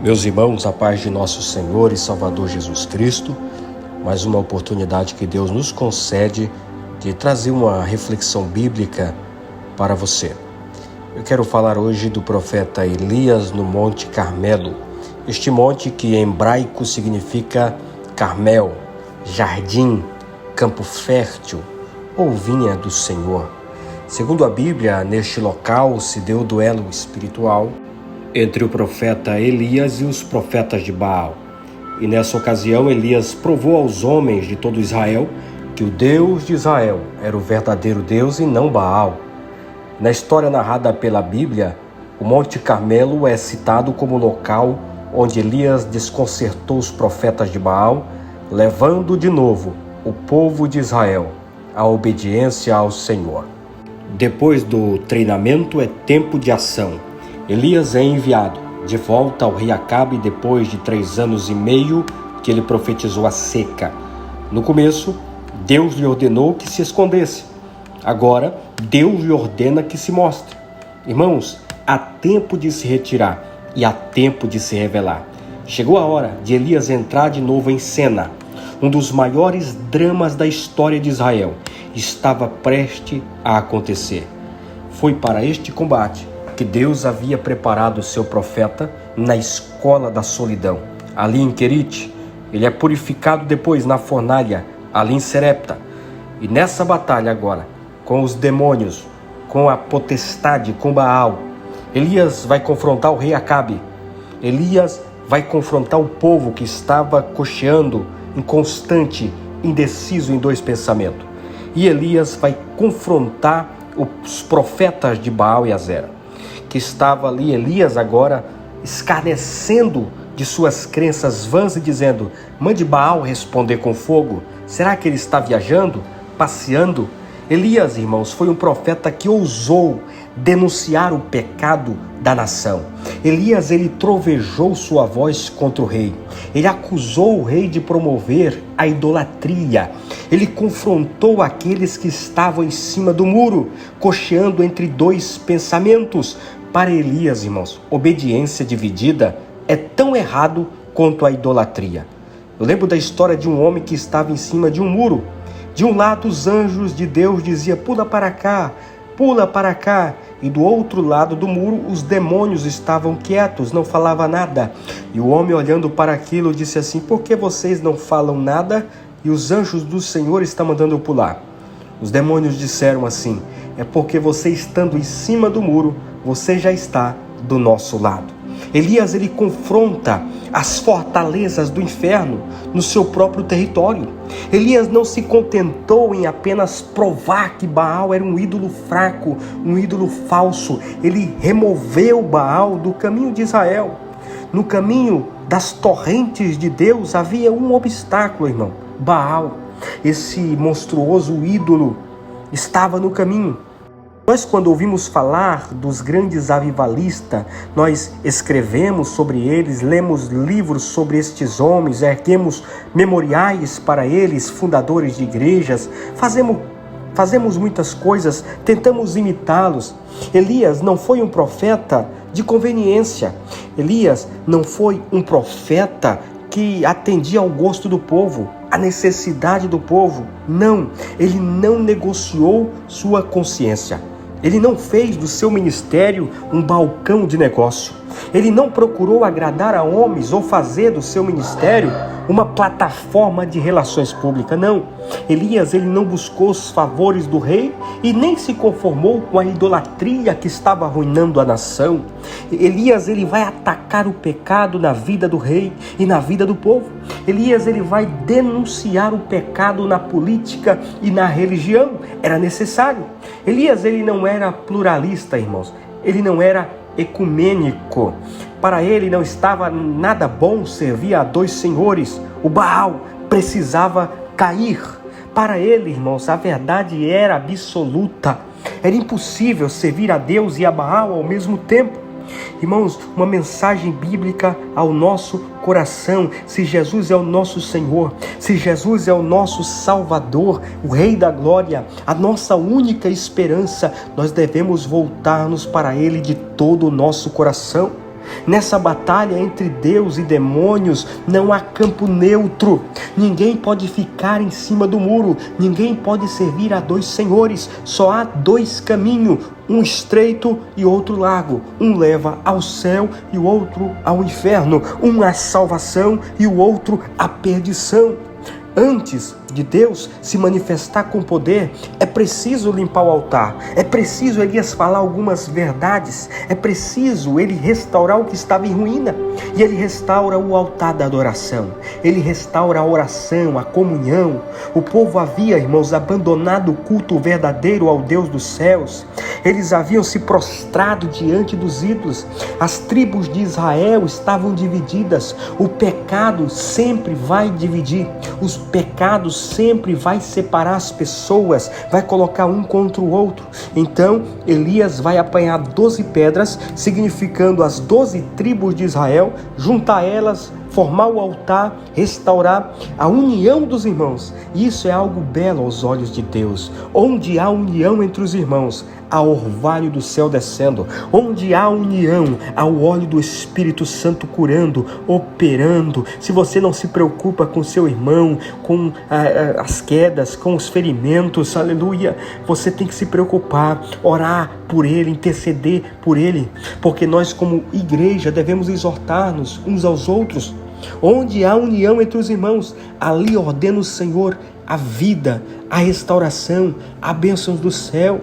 Meus irmãos, a paz de nosso Senhor e Salvador Jesus Cristo, mais uma oportunidade que Deus nos concede de trazer uma reflexão bíblica para você. Eu quero falar hoje do profeta Elias no Monte Carmelo. Este monte que em hebraico significa Carmel, jardim, campo fértil ou vinha do Senhor. Segundo a Bíblia, neste local se deu o duelo espiritual entre o profeta Elias e os profetas de Baal. E nessa ocasião, Elias provou aos homens de todo Israel que o Deus de Israel era o verdadeiro Deus e não Baal. Na história narrada pela Bíblia, o Monte Carmelo é citado como local onde Elias desconcertou os profetas de Baal, levando de novo o povo de Israel à obediência ao Senhor. Depois do treinamento é tempo de ação. Elias é enviado de volta ao rei Acabe depois de 3 anos e meio que ele profetizou a seca. No começo, Deus lhe ordenou que se escondesse. Agora, Deus lhe ordena que se mostre. Irmãos, há tempo de se retirar e há tempo de se revelar. Chegou a hora de Elias entrar de novo em cena. Um dos maiores dramas da história de Israel estava prestes a acontecer. Foi para este combate que Deus havia preparado o seu profeta na escola da solidão. Ali em Querite, ele é purificado depois na fornalha, ali em Serepta. E nessa batalha agora, com os demônios, com a potestade, com Baal, Elias vai confrontar o rei Acabe. Elias vai confrontar o povo que estava cocheando, inconstante, indeciso em 2 pensamentos. E Elias vai confrontar os profetas de Baal e Azera, que estava ali, Elias agora escarnecendo de suas crenças vãs e dizendo: mande Baal responder com fogo. Será que ele está viajando, passeando? Elias, irmãos, foi um profeta que ousou denunciar o pecado da nação. Elias, ele trovejou sua voz contra o rei. Ele acusou o rei de promover a idolatria. Ele confrontou aqueles que estavam em cima do muro, cocheando entre 2 pensamentos. Para Elias, irmãos, obediência dividida é tão errado quanto a idolatria. Eu lembro da história de um homem que estava em cima de um muro. De um lado, os anjos de Deus diziam: pula para cá, pula para cá. E do outro lado do muro, os demônios estavam quietos, não falavam nada. E o homem, olhando para aquilo, disse assim: por que vocês não falam nada e os anjos do Senhor estão mandando eu pular? Os demônios disseram assim: é porque você estando em cima do muro, você já está do nosso lado. Elias, ele confronta as fortalezas do inferno no seu próprio território. Elias não se contentou em apenas provar que Baal era um ídolo fraco, um ídolo falso. Ele removeu Baal do caminho de Israel. No caminho das torrentes de Deus havia um obstáculo, irmão: Baal. Esse monstruoso ídolo estava no caminho. Nós, quando ouvimos falar dos grandes avivalistas, nós escrevemos sobre eles, lemos livros sobre estes homens, erguemos memoriais para eles, fundadores de igrejas, fazemos muitas coisas, tentamos imitá-los. Elias não foi um profeta de conveniência. Elias não foi um profeta que atendia ao gosto do povo, à necessidade do povo. Não, ele não negociou sua consciência. Ele não fez do seu ministério um balcão de negócio. Ele não procurou agradar a homens ou fazer do seu ministério uma plataforma de relações públicas. Não. Elias, ele não buscou os favores do rei e nem se conformou com a idolatria que estava arruinando a nação. Elias, ele vai atacar o pecado na vida do rei e na vida do povo. Elias, ele vai denunciar o pecado na política e na religião. Era necessário. Elias, ele não era pluralista, irmãos. Ele não era ecumênico. Para ele não estava nada bom servir a 2 senhores. O Baal precisava cair. Para ele, irmãos, a verdade era absoluta. Era impossível servir a Deus e a Baal ao mesmo tempo. Irmãos, uma mensagem bíblica ao nosso coração. Se Jesus é o nosso Senhor, se Jesus é o nosso Salvador, o Rei da Glória, a nossa única esperança, nós devemos voltar-nos para Ele de todo o nosso coração. Nessa batalha entre Deus e demônios não há campo neutro. Ninguém pode ficar em cima do muro. Ninguém pode servir a dois senhores. Só há dois caminhos, um estreito e outro largo. Um leva ao céu e o outro ao inferno. Um à salvação e o outro à perdição. Antes de Deus se manifestar com poder, é preciso limpar o altar, é preciso Elias falar algumas verdades, é preciso ele restaurar o que estava em ruína, e ele restaura o altar da adoração, ele restaura a oração, a comunhão. O povo havia, irmãos, abandonado o culto verdadeiro ao Deus dos céus, eles haviam se prostrado diante dos ídolos, as tribos de Israel estavam divididas, o pecado sempre vai dividir, os pecados sempre vai separar as pessoas, vai colocar um contra o outro. Então Elias vai apanhar 12 pedras, significando as 12 tribos de Israel, juntar elas, formar o altar, restaurar a união dos irmãos. E isso é algo belo aos olhos de Deus. Onde há união entre os irmãos, há orvalho do céu descendo. Onde há união, há o óleo do Espírito Santo curando, operando. Se você não se preocupa com seu irmão, com as quedas, com os ferimentos, aleluia, você tem que se preocupar, orar por ele, interceder por ele, porque nós como igreja devemos exortar-nos uns aos outros. Onde há união entre os irmãos, ali ordena o Senhor a vida, a restauração, a bênção do céu.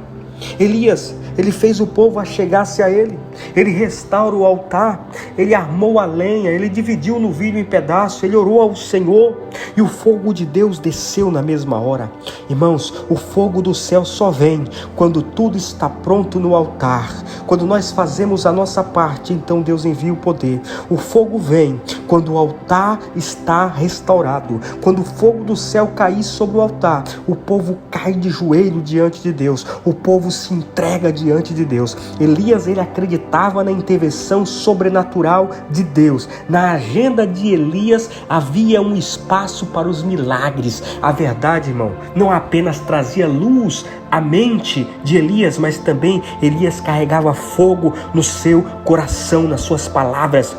Elias, ele fez o povo achegar-se a ele, ele restaura o altar, ele armou a lenha, ele dividiu o novilho em pedaços, ele orou ao Senhor e o fogo de Deus desceu na mesma hora. Irmãos, o fogo do céu só vem quando tudo está pronto no altar. Quando nós fazemos a nossa parte, então Deus envia o poder. O fogo vem quando o altar está restaurado. Quando o fogo do céu cair sobre o altar, o povo cai de joelho diante de Deus, o povo se entrega diante de Deus. Elias, ele acreditava na intervenção sobrenatural de Deus. Na agenda de Elias havia um espaço para os milagres. A verdade, irmão, não apenas trazia luz à mente de Elias, mas também Elias carregava fogo no seu coração, nas suas palavras.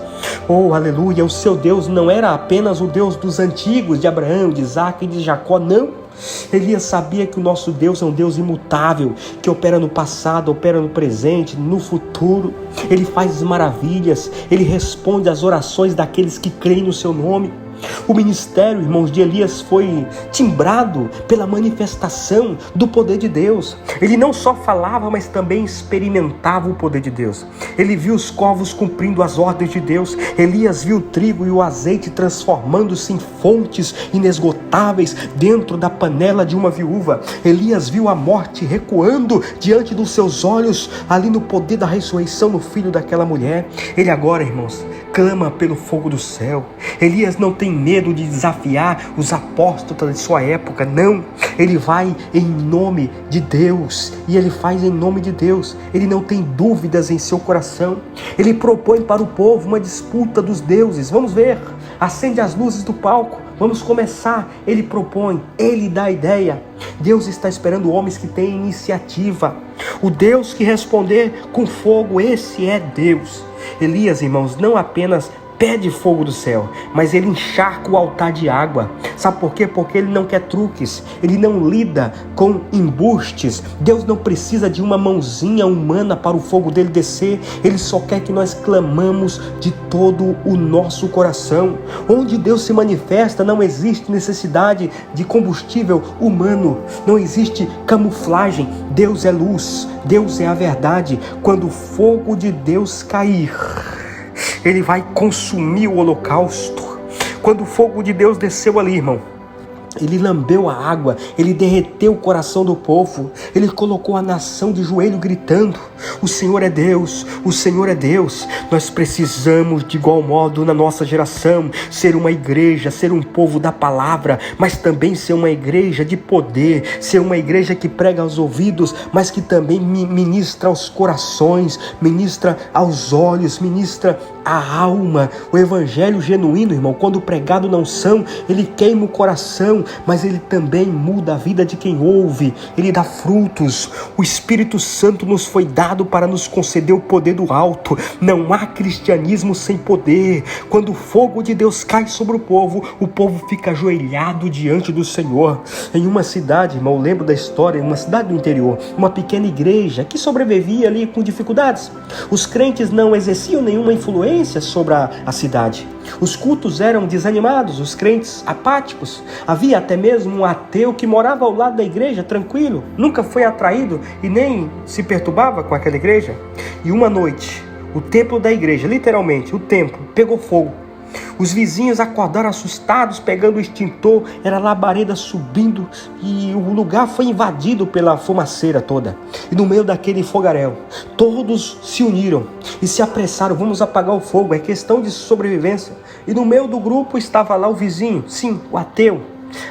Oh, aleluia, o seu Deus não era apenas o Deus dos antigos, de Abraão, de Isaac e de Jacó, não. Elias sabia que o nosso Deus é um Deus imutável, que opera no passado, opera no presente, no futuro. Ele faz maravilhas, ele responde às orações daqueles que creem no seu nome. O ministério, irmãos, de Elias foi timbrado pela manifestação do poder de Deus. Ele não só falava, mas também experimentava o poder de Deus. Ele viu os corvos cumprindo as ordens de Deus. Elias viu o trigo e o azeite transformando-se em fontes inesgotáveis dentro da panela de uma viúva. Elias viu a morte recuando diante dos seus olhos, ali no poder da ressurreição no filho daquela mulher. Ele agora, irmãos, clama pelo fogo do céu. Elias não tem medo de desafiar os apóstolos de sua época, não. Ele vai em nome de Deus e ele faz em nome de Deus. Ele não tem dúvidas em seu coração. Ele propõe para o povo uma disputa dos deuses. Vamos ver, acende as luzes do palco. Vamos começar. Ele propõe, ele dá a ideia. Deus está esperando homens que têm iniciativa. O Deus que responder com fogo, esse é Deus. Elias, irmãos, não apenas pede fogo do céu, mas ele encharca o altar de água. Sabe por quê? Porque ele não quer truques, ele não lida com embustes. Deus não precisa de uma mãozinha humana para o fogo dele descer. Ele só quer que nós clamamos de todo o nosso coração. Onde Deus se manifesta, não existe necessidade de combustível humano, não existe camuflagem. Deus é luz, Deus é a verdade. Quando o fogo de Deus cair, ele vai consumir o holocausto. Quando o fogo de Deus desceu ali, irmão, ele lambeu a água, ele derreteu o coração do povo, ele colocou a nação de joelho gritando: o Senhor é Deus, o Senhor é Deus. Nós precisamos de igual modo na nossa geração ser uma igreja, ser um povo da palavra, mas também ser uma igreja de poder, ser uma igreja que prega aos ouvidos, mas que também ministra aos corações, ministra aos olhos, ministra a alma. O evangelho genuíno, irmão, quando pregado na unção, ele queima o coração, mas ele também muda a vida de quem ouve, ele dá frutos. O Espírito Santo nos foi dado enviado para nos conceder o poder do alto. Não há cristianismo sem poder. Quando o fogo de Deus cai sobre o povo fica ajoelhado diante do Senhor. Em uma cidade, irmão, eu lembro da história, em uma cidade do interior, uma pequena igreja que sobrevivia ali com dificuldades. Os crentes não exerciam nenhuma influência sobre a cidade. Os cultos eram desanimados, os crentes apáticos. Havia até mesmo um ateu que morava ao lado da igreja, tranquilo, nunca foi atraído e nem se perturbava com aquela igreja. E uma noite, o templo da igreja, literalmente, o templo, pegou fogo. Os vizinhos acordaram assustados, pegando o extintor, era labareda subindo e o lugar foi invadido pela fumaceira toda. E no meio daquele fogaréu, todos se uniram e se apressaram, vamos apagar o fogo, é questão de sobrevivência. E no meio do grupo estava lá o vizinho, sim, o ateu.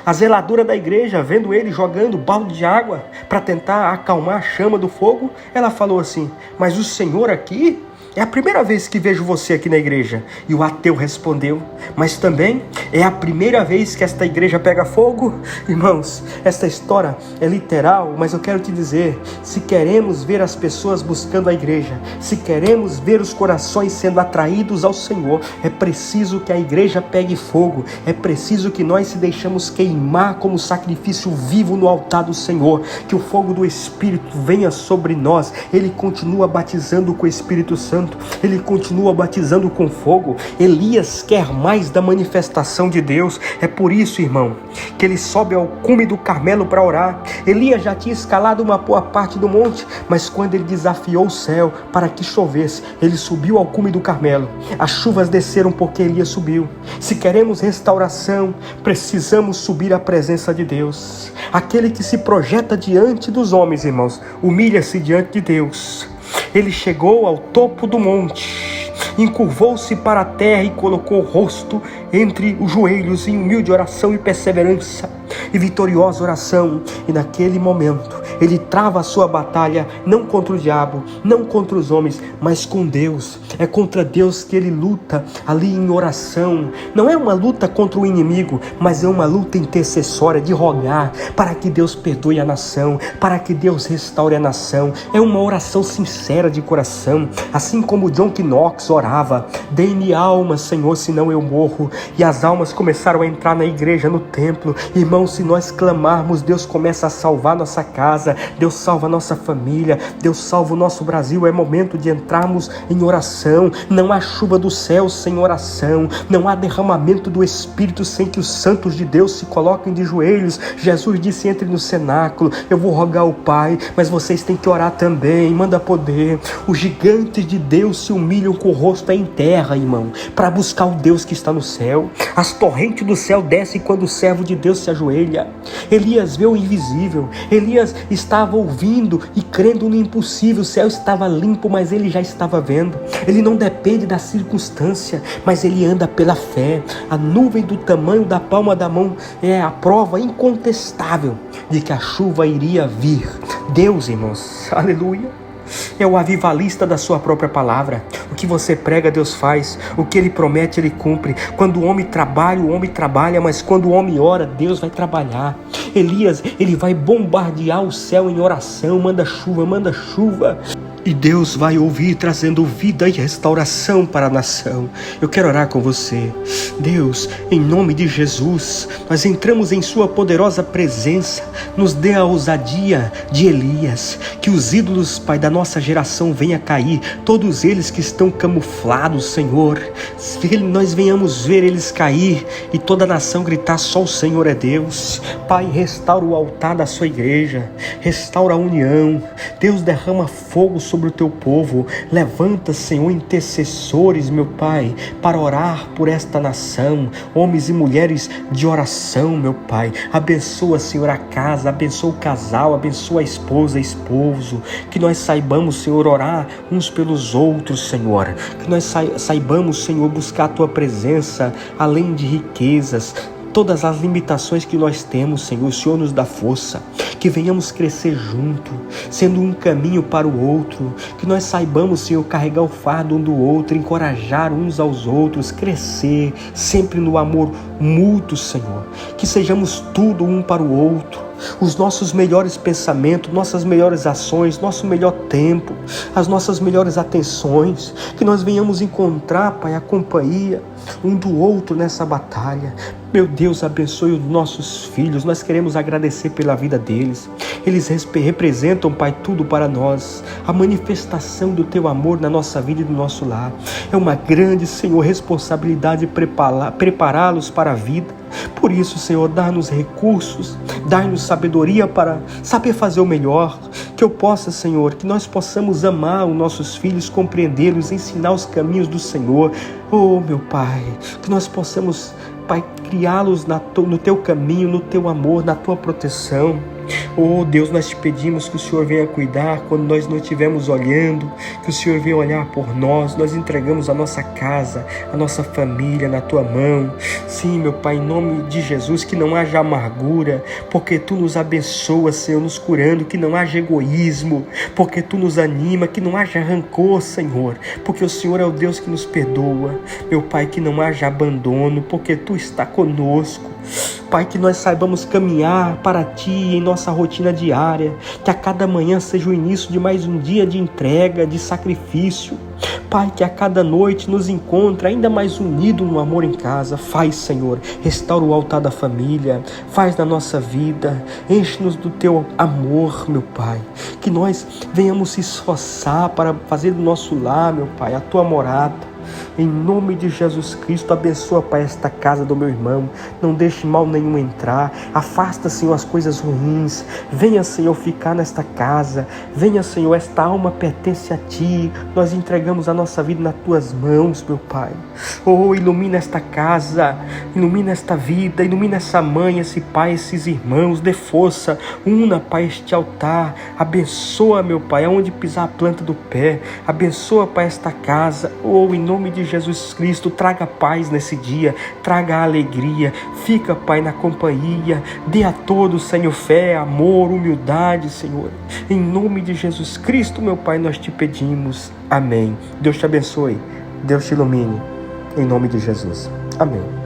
A zeladora da igreja, vendo ele jogando balde de água para tentar acalmar a chama do fogo, ela falou assim: mas o senhor aqui? É a primeira vez que vejo você aqui na igreja. E o ateu respondeu: mas também é a primeira vez que esta igreja pega fogo? Irmãos, esta história é literal, mas eu quero te dizer, se queremos ver as pessoas buscando a igreja, se queremos ver os corações sendo atraídos ao Senhor, é preciso que a igreja pegue fogo, é preciso que nós se deixamos queimar como sacrifício vivo no altar do Senhor, que o fogo do Espírito venha sobre nós. Ele continua batizando com o Espírito Santo, ele continua batizando com fogo. Elias quer mais da manifestação de Deus. É por isso, irmão, que ele sobe ao cume do Carmelo para orar. Elias já tinha escalado uma boa parte do monte, mas quando ele desafiou o céu para que chovesse, ele subiu ao cume do Carmelo. As chuvas desceram porque Elias subiu. Se queremos restauração, precisamos subir à presença de Deus. Aquele que se projeta diante dos homens, irmãos, humilha-se diante de Deus. Ele chegou ao topo do monte, encurvou-se para a terra e colocou o rosto entre os joelhos em humilde oração e perseverança e vitoriosa oração. E naquele momento ele trava a sua batalha não contra o diabo, não contra os homens, mas com Deus. É contra Deus que ele luta ali em oração. Não é uma luta contra o inimigo, mas é uma luta intercessória de rogar para que Deus perdoe a nação, para que Deus restaure a nação. É uma oração sincera de coração, assim como John Knox orava: dê-me alma, Senhor, senão eu morro. E as almas começaram a entrar na igreja, no templo. Irmãos, se nós clamarmos, Deus começa a salvar nossa casa, Deus salva a nossa família, Deus salva o nosso Brasil. É momento de entrarmos em oração. Não há chuva do céu sem oração, não há derramamento do Espírito sem que os santos de Deus se coloquem de joelhos. Jesus disse: entre no cenáculo, eu vou rogar ao Pai, mas vocês têm que orar também. Manda poder. Os gigantes de Deus se humilham com o rosto em terra, irmão, para buscar o Deus que está no céu. As torrentes do céu descem quando o servo de Deus se ajoelha. Elias vê o invisível. Elias estava ouvindo e crendo no impossível. O céu estava limpo, mas ele já estava vendo. Ele não depende da circunstância, mas ele anda pela fé. A nuvem do tamanho da palma da mão é a prova incontestável de que a chuva iria vir. Deus, irmãos, aleluia, é o avivalista da sua própria palavra. O que você prega, Deus faz. O que ele promete, ele cumpre. Quando o homem trabalha, mas quando o homem ora, Deus vai trabalhar. Elias, ele vai bombardear o céu em oração. Manda chuva. E Deus vai ouvir, trazendo vida e restauração para a nação. Eu quero orar com você. Deus, em nome de Jesus, nós entramos em sua poderosa presença. Nos dê a ousadia de Elias. Que os ídolos, Pai, da nossa geração venham cair. Todos eles que estão camuflados, Senhor. Nós venhamos ver eles cair e toda a nação gritar: só o Senhor é Deus. Pai, restaura o altar da sua igreja. Restaura a união. Deus, derrama fogo sobre o teu povo. Levanta, Senhor, intercessores, meu Pai, para orar por esta nação, homens e mulheres de oração, meu Pai. Abençoa, Senhor, a casa, abençoa o casal, abençoa a esposa, esposo. Que nós saibamos, Senhor, orar uns pelos outros, Senhor. Que nós saibamos, Senhor, buscar a tua presença, além de riquezas. Todas as limitações que nós temos, Senhor, o Senhor nos dá força. Que venhamos crescer junto, sendo um caminho para o outro. Que nós saibamos, Senhor, carregar o fardo um do outro, encorajar uns aos outros, crescer sempre no amor mútuo, Senhor. Que sejamos tudo um para o outro. os nossos melhores pensamentos, nossas melhores ações, nosso melhor tempo, as nossas melhores atenções, que nós venhamos encontrar, Pai, a companhia um do outro nessa batalha. Meu Deus, abençoe os nossos filhos, nós queremos agradecer pela vida deles. Eles representam, Pai, tudo para nós, a manifestação do Teu amor na nossa vida e no nosso lar. É uma grande, Senhor, responsabilidade prepará-los para a vida. Por isso, Senhor, dá-nos recursos, dá-nos sabedoria para saber fazer o melhor, que eu possa, Senhor, que nós possamos amar os nossos filhos, compreendê-los, ensinar os caminhos do Senhor. Oh, meu Pai, que nós possamos, Pai, criá-los no Teu caminho, no Teu amor, na Tua proteção. Oh Deus, nós te pedimos que o Senhor venha cuidar quando nós não estivermos olhando, que o Senhor venha olhar por nós. Nós entregamos a nossa casa, a nossa família na Tua mão. Sim, meu Pai, em nome de Jesus, que não haja amargura, porque Tu nos abençoas, Senhor, nos curando, que não haja egoísmo, porque Tu nos anima, que não haja rancor, Senhor, porque o Senhor é o Deus que nos perdoa. Meu Pai, que não haja abandono, porque Tu está conosco. Pai, que nós saibamos caminhar para Ti em nossa rotina diária, que a cada manhã seja o início de mais um dia de entrega, de sacrifício. Pai, que a cada noite nos encontre ainda mais unidos no amor em casa. Faz, Senhor, restaura o altar da família, faz na nossa vida, enche-nos do Teu amor, meu Pai, que nós venhamos se esforçar para fazer do nosso lar, meu Pai, a Tua morada. Em nome de Jesus Cristo, abençoa, Pai, esta casa do meu irmão. Não deixe mal nenhum entrar. Afasta, Senhor, as coisas ruins. Venha, Senhor, ficar nesta casa. Venha, Senhor, esta alma pertence a Ti. Nós entregamos a nossa vida nas Tuas mãos, meu Pai. Oh, ilumina esta casa, ilumina esta vida, ilumina essa mãe, esse pai, esses irmãos. Dê força, una, Pai, este altar. Abençoa, meu Pai, aonde pisar a planta do pé. Abençoa, Pai, esta casa. Oh, em nome de Jesus Cristo, traga paz nesse dia, traga alegria, fica, Pai, na companhia, dê a todos, Senhor, fé, amor, humildade, Senhor. Em nome de Jesus Cristo, meu Pai, nós te pedimos. Amém. Deus te abençoe, Deus te ilumine, em nome de Jesus. Amém.